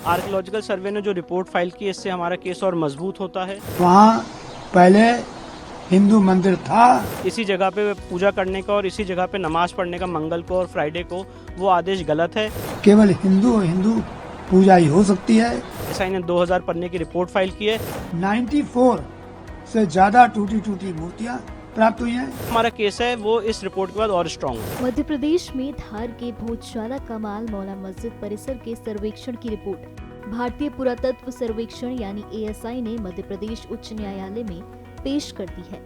Archaeological सर्वे ने जो report file की, इससे हमारा केस और मजबूत होता है। वहाँ पहले हिंदू मंदिर था। इसी जगह पे पूजा करने का और इसी जगह पे नमाज पढ़ने का मंगल को और फ्राइडे को, वो आदेश गलत है। केवल हिंदू पूजा ही हो सकती है। एएसआई ने 2000 पन्ने की रिपोर्ट फाइल की है। 94 से ज्यादा टूटी मूर्तियाँ प्राप्त हुई हैं। हमारा केस है वो इस रिपोर्ट के बाद और स्ट्रॉन्ग है। मध्य प्रदेश में धार के भोजशाला कमाल मौला मस्जिद परिसर के सर्वेक्षण की रिपोर्ट भारतीय पुरातत्व सर्वेक्षण यानी एएसआई ने मध्य प्रदेश उच्च न्यायालय में पेश कर दी है।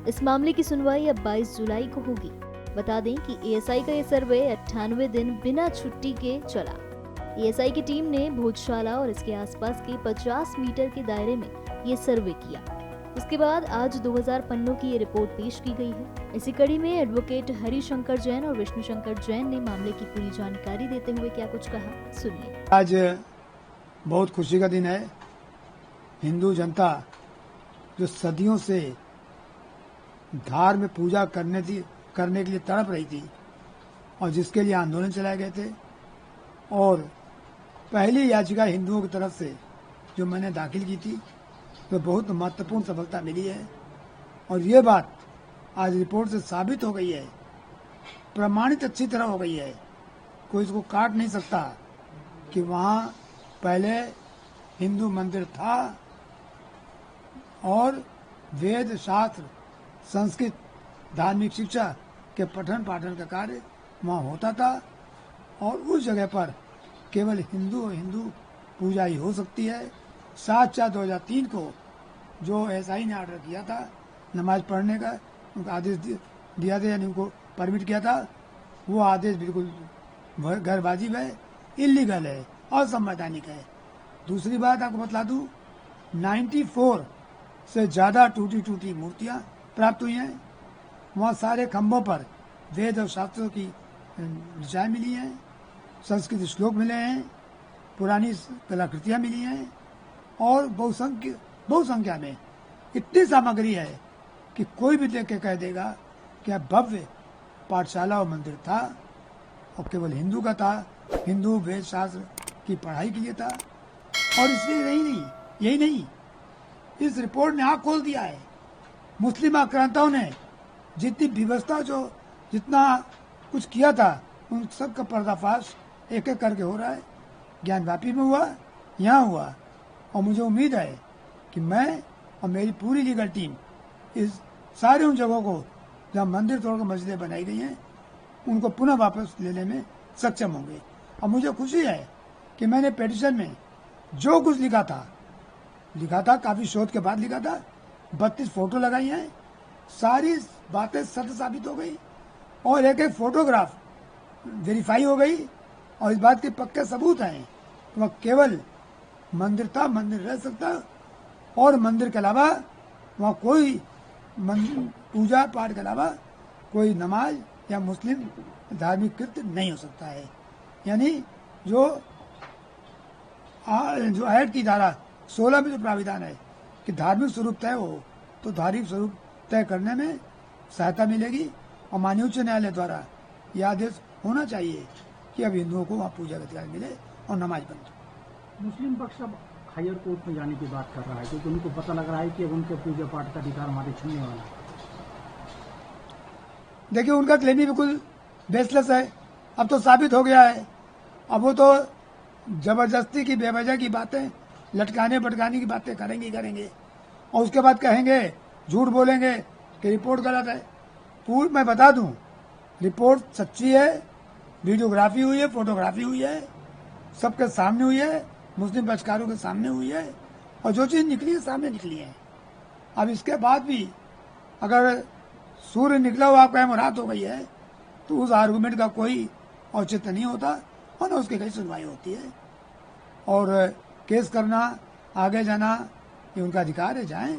इस मामले की सुनवाई अब 22 जुलाई को होगी। बता दें कि एएसआई का ये सर्वे 98 दिन बिना छुट्टी के चला। एएसआई की टीम ने भोजशाला और इसके आसपास के 50 मीटर के दायरे में ये सर्वे किया। उसके बाद आज 2000 पन्नों की ये रिपोर्ट पेश की गई है। इसी कड़ी में एडवोकेट हरिशंकर जैन और विष्णुशंकर जैन ने मामले की पूरी जानकारी देते हुए क्या कुछ कहा, सुनिए। आज बहुत खुशी का दिन है। हिंदू जनता जो सदियों से धार में पूजा करने के लिए तड़प रही थी और जिसके लिए आंदोलन चलाए गए थे, और पहली याचिका हिंदुओं की तरफ से जो मैंने दाखिल की थी, तो बहुत महत्वपूर्ण सफलता मिली है। और ये बात आज रिपोर्ट से साबित हो गई है, प्रमाणित अच्छी तरह हो गई है, कोई इसको काट नहीं सकता कि वहाँ पहले हिंदू मंदिर था और वेद शास्त्र संस्कृत धार्मिक शिक्षा के पठन पाठन का कार्य वहाँ होता था, और उस जगह पर केवल हिंदू पूजा ही हो सकती है। 7/4/2003 को जो एएसआई ने ऑर्डर किया था नमाज पढ़ने का, उनको आदेश दिया था, यानी उनको परमिट किया था, वो आदेश बिल्कुल गैरवाजिब है, इलीगल है, असंवैधानिक है। दूसरी बात आपको बतला दूं, 94 से ज्यादा टूटी मूर्तियां प्राप्त हुई हैं। वहाँ सारे खम्भों पर वेद और शास्त्रों की ऋचाएं मिली हैं, संस्कृत श्लोक मिले हैं, पुरानी कलाकृतियां मिली हैं, और बहुसंख्या में इतनी सामग्री है कि कोई भी देख के कह देगा कि यह भव्य पाठशाला और मंदिर था, और केवल हिंदू का था, हिंदू वेद शास्त्र की पढ़ाई के लिए था। और इसलिए यही नहीं, इस रिपोर्ट ने आँख खोल दिया है। मुस्लिम आक्रांताओं ने जितनी व्यवस्था जितना कुछ किया था, उन सब का पर्दाफाश एक एक करके हो रहा है। ज्ञानवापी में हुआ, यहाँ हुआ, और मुझे उम्मीद है कि मैं और मेरी पूरी लीगल टीम इस सारे उन जगहों को जहाँ मंदिर तोड़कर मस्जिदें बनाई गई हैं, उनको पुनः वापस लेने में सक्षम होंगे। और मुझे खुशी है कि मैंने पिटीशन में जो कुछ लिखा था काफी शोध के बाद लिखा था, 32 फोटो लगाई हैं, सारी बातें सत्य साबित हो गई, और एक एक फोटोग्राफ वेरीफाई हो गई, और इस बात के पक्के सबूत हैं कि वह केवल मंदिर था, मंदिर रह सकता, और मंदिर के अलावा वहाँ कोई पूजा पाठ के अलावा कोई नमाज या मुस्लिम धार्मिक कृत्य नहीं हो सकता है। यानी जो एक्ट की धारा 16 में जो प्राविधान है कि धार्मिक स्वरूप तय हो, तो धार्मिक स्वरूप तय करने में सहायता मिलेगी, और माननीय उच्च न्यायालय द्वारा यह आदेश होना चाहिए कि अब हिंदुओं को वहाँ पूजा का अधिकार मिले और नमाज बंद। मुस्लिम पक्ष अब हायर कोर्ट में जाने की बात कर रहा है, क्योंकि उनको पता लग रहा है कि अब उनके पूजा पाठ का अधिकार हमारे छीनने वाला है। देखिए, उनका क्लेम ही बिल्कुल बेसलेस है। अब तो साबित हो गया है। अब वो तो जबरदस्ती की, बेवजह की बातें, लटकाने भटकाने की बातें करेंगे, और उसके बाद कहेंगे, झूठ बोलेंगे कि रिपोर्ट गलत है। मैं बता दूं, रिपोर्ट सच्ची है, वीडियोग्राफी हुई है, फोटोग्राफी हुई है, सबके सामने हुई है, मुस्लिम पक्षकारों के सामने हुई है, और जो चीज निकली है सामने निकली है। अब इसके बाद भी अगर सूर्य निकला हुआ आपका रात हो गई है, तो उस आर्गुमेंट का कोई औचित्य नहीं होता, और न उसकी कहीं सुनवाई होती है। और केस करना, आगे जाना, ये उनका अधिकार है, जाएं।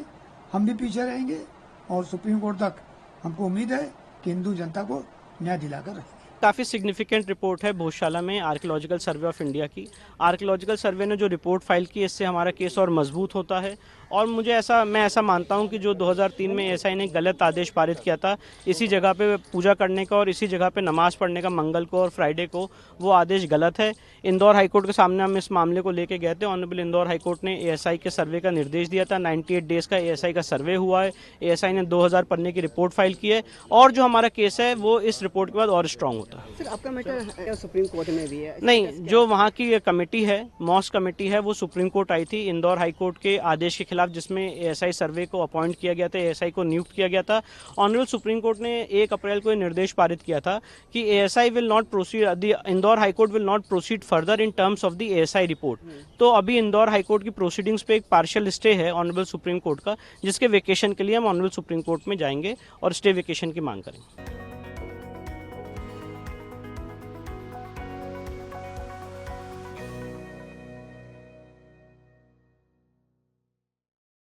हम भी पीछे रहेंगे, और सुप्रीम कोर्ट तक हमको उम्मीद है कि हिंदू जनता को न्याय दिलाकर रहेंगे। काफ़ी सिग्निफिकेंट रिपोर्ट है भोजशाला में आर्कियोलॉजिकल सर्वे ऑफ इंडिया की। आर्कियोलॉजिकल सर्वे ने जो रिपोर्ट फाइल की, इससे हमारा केस और मजबूत होता है। और मैं ऐसा मानता हूं कि जो 2003 में एएसआई ने गलत आदेश पारित किया था, इसी जगह पे पूजा करने का और इसी जगह पे नमाज पढ़ने का मंगल को और फ्राइडे को, वो आदेश गलत है। इंदौर हाईकोर्ट के सामने हम इस मामले को लेके गए थे। ऑनरेबल इंदौर हाईकोर्ट ने एएसआई के सर्वे का निर्देश दिया था। 98 डेज का एएसआई का सर्वे हुआ है। एएसआई ने 2000 पन्ने की रिपोर्ट फाइल की है और जो हमारा केस है वो इस रिपोर्ट के बाद और स्ट्रांग होता है। सर आपका मैटर सुप्रीम कोर्ट में भी है? नहीं, जो वहाँ की कमेटी है, मॉस्क कमेटी है, वो सुप्रीम कोर्ट आई थी इंदौर हाई कोर्ट के आदेश के खिलाफ, जिसमें एएसआई सर्वे को अपॉइंट किया गया था, एएसआई को नियुक्त किया गया था। ऑनरेबल सुप्रीम कोर्ट ने 1 अप्रैल को निर्देश पारित किया था कि ASI will not proceed, Indore high court will not proceed further in terms of the ASI report. तो अभी इंदौर हाई कोर्ट की प्रोसीडिंग्स पे एक पार्शियल स्टे है ऑनरेबल सुप्रीम कोर्ट का, जिसके वेकेशन के लिए हम ऑनरेबल सुप्रीम कोर्ट में जाएंगे और स्टे वेकेशन की मांग करेंगे।